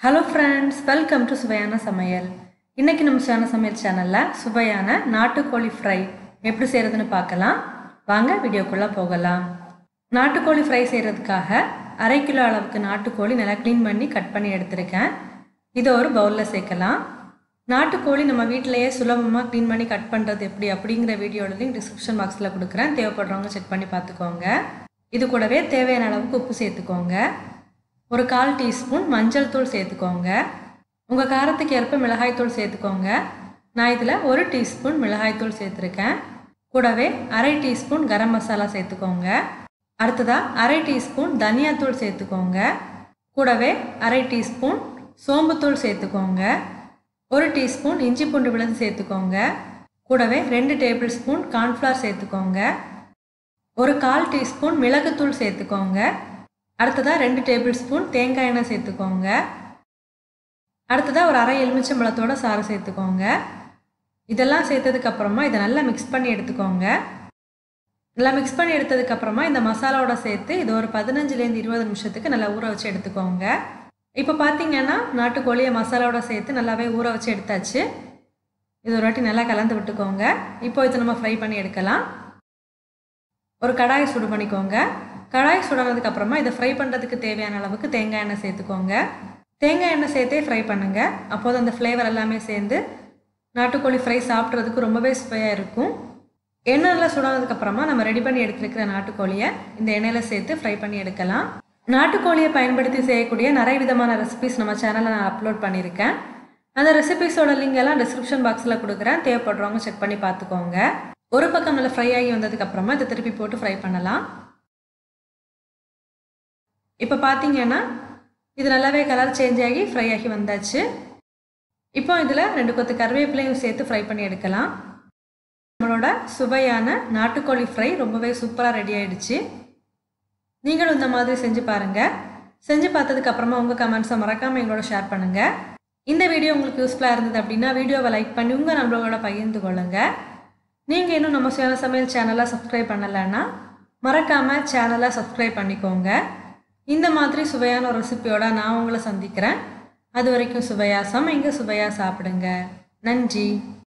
Hello friends, welcome to Suvaiyana Samayal. இன்னைக்கு நம்ம சுவையான சமையல் சேனல்ல சுவையான நாட்டுக்கோழி ஃப்ரை எப்படி செய்யறதுன்னு பார்க்கலாம். வாங்க வீடியோக்குள்ள போகலாம். நாட்டுக்கோழி ஃப்ரை செய்யறதுக்காக 1/2 கிலோ அளவுக்கு நாட்டுக்கோழி நல்லா க்ளீன் பண்ணி கட் பண்ணி எடுத்துர்க்கேன். இத ஒரு பவுல்ல சேர்க்கலாம். நாட்டுக்கோழி நம்ம வீட்லயே சுலபமா க்ளீன் பண்ணி கட் பண்றது எப்படி அப்படிங்கற வீடியோட லிங்க் டிஸ்கிரிப்ஷன் பாக்ஸ்ல கொடுக்கிறேன். தேவைப்படுறவங்க செக் பண்ணி பார்த்துக்கோங்க. இது கூடவே தேவையான அளவுக்கு உப்பு சேர்த்துக்கோங்க. ஒரு 1/4 டீஸ்பூன் மஞ்சள் தூள் சேர்த்துக்கோங்க. உங்க காரத்துக்கு ஏற்ப மிளகாய் தூள் சேர்த்துக்கோங்க. நான் இதுல 1 டீஸ்பூன் மிளகாய் தூள் சேர்த்திருக்கேன். கூடவே 1/2 டீஸ்பூன் கரம் மசாலா சேர்த்துக்கோங்க. அடுத்ததா 1/2 டீஸ்பூன் தனியா தூள் சேர்த்துக்கோங்க. கூடவே 1/2 டீஸ்பூன் சோம்பு தூள் சேர்த்துக்கோங்க. 1 டீஸ்பூன் இஞ்சி பூண்டு விழுது சேர்த்துக்கோங்க. கூடவே 2 டேபிள்ஸ்பூன் கார்ன்ஃப்ளவர் சேர்த்துக்கோங்க. ஒரு 1/4 டீஸ்பூன் மிளகு தூள் சேர்த்துக்கோங்க. அடுத்ததா 2 டேபிள்ஸ்பூன் தேங்காய் எண்ணெய் சேர்த்துக்கோங்க. அடுத்ததா ஒரு 1/2 எலுமிச்சம்பழத்தோட சாறு சேர்த்துக்கோங்க. இதெல்லாம் சேர்த்ததுக்கு அப்புறமா இத நல்லா mix பண்ணி எடுத்துக்கோங்க. நல்லா mix பண்ணி எடுத்ததுக்கு அப்புறமா இந்த மசாலாவோட சேர்த்து இது ஒரு 15 ல இருந்து 20 நிமிஷத்துக்கு நல்லா ஊற வச்சு எடுத்துக்கோங்க. இப்போ பாத்தீங்கன்னா நாட்டுக்கோழியை மசாலாவோட சேர்த்து நல்லாவே ஊற வச்சு எடுத்தாச்சு. இது ஒரு வாட்டி நல்லா கலந்து விட்டுக்கோங்க. இப்போ இத நம்ம ஃப்ரை பண்ணி எடுக்கலாம். ஒரு கடாயை சூடு பண்ணிக்கோங்க. கடாய் சூடானதுக்கு அப்புறமா இத ஃப்ரை பண்றதுக்கு தேவையான அளவுக்கு தேங்காய் எண்ணெய் சேர்த்துக்கோங்க. தேங்காய் எண்ணெய் சேர்த்தே ஃப்ரை பண்ணுங்க. அப்போது அந்த ஃப்ளேவர் எல்லாமே சேர்ந்து நாட்டுக்கோழி ஃப்ரை சாப்பிட்றதுக்கு ரொம்பவே சுவையா இருக்கும். எண்ணெய் நல்லா சூடானதுக்கு அப்புறமா நம்ம ரெடி பண்ணி எடுத்துக்கிற நாட்டுக்கோழியை இந்த எண்ணெயில சேர்த்து ஃப்ரை பண்ணி எடுக்கலாம். நாட்டுக்கோழியை பயன்படுத்தி செய்யக்கூடிய நிறைய விதமான ரெசிபிஸ் நம்ம சேனல்ல நான் அப்லோட் பண்ணியிருக்கேன். அந்த ரெசிபிஸோட லிங்க் எல்லாம் டிஸ்கிரிப்ஷன் பாக்ஸ்ல கொடுக்குறேன். தேவைப்படுறவங்க செக் பண்ணி பார்த்துக்கோங்க. ஒரு பக்கம் நல்லா ஃப்ரை ஆகி வந்ததுக்கு அப்புறமா இதை திருப்பி போட்டு ஃப்ரை பண்ணலாம். இப்போ பாத்தீங்கன்னா இது நல்லாவே கலர் சேஞ்ச் ஆகி ஃப்ரை ஆகி வந்தாச்சு. இப்போ இதுல 2 கொத்து கறிவேப்பிலையும் சேர்த்து ஃப்ரை பண்ணி எடுக்கலாம். நம்மளோட சுவையான நாட்டுக்கோழி ஃப்ரை ரொம்பவே சூப்பரா ரெடி ஆயிடுச்சு. நீங்களும் இந்த மாதிரி செஞ்சு பாருங்க. செஞ்சு பார்த்ததுக்கு அப்புறமா உங்க கமெண்ட்ஸை மறக்காம எங்களோட ஷேர் பண்ணுங்க. இந்த வீடியோ உங்களுக்கு யூஸ்ஃபுல்லா இருந்தது அப்படின்னா வீடியோவை லைக் பண்ணி உங்க நண்பர்களோட பகிர்ந்து கொள்ளுங்க. நீங்க இன்னும் நம்ம சுவையான சமையல் சேனலை சப்ஸ்கிரைப் பண்ணலன்னா மறக்காம சேனலை சப்ஸ்கிரைப் பண்ணிக்கோங்க. இந்த மாதிரி சுவையான ஒரு ரெசிபியோட நான் உங்களை சந்திக்கிறேன். அது வரைக்கும் சுவையா சமைங்க, சுவையா சாப்பிடுங்க. நன்றி.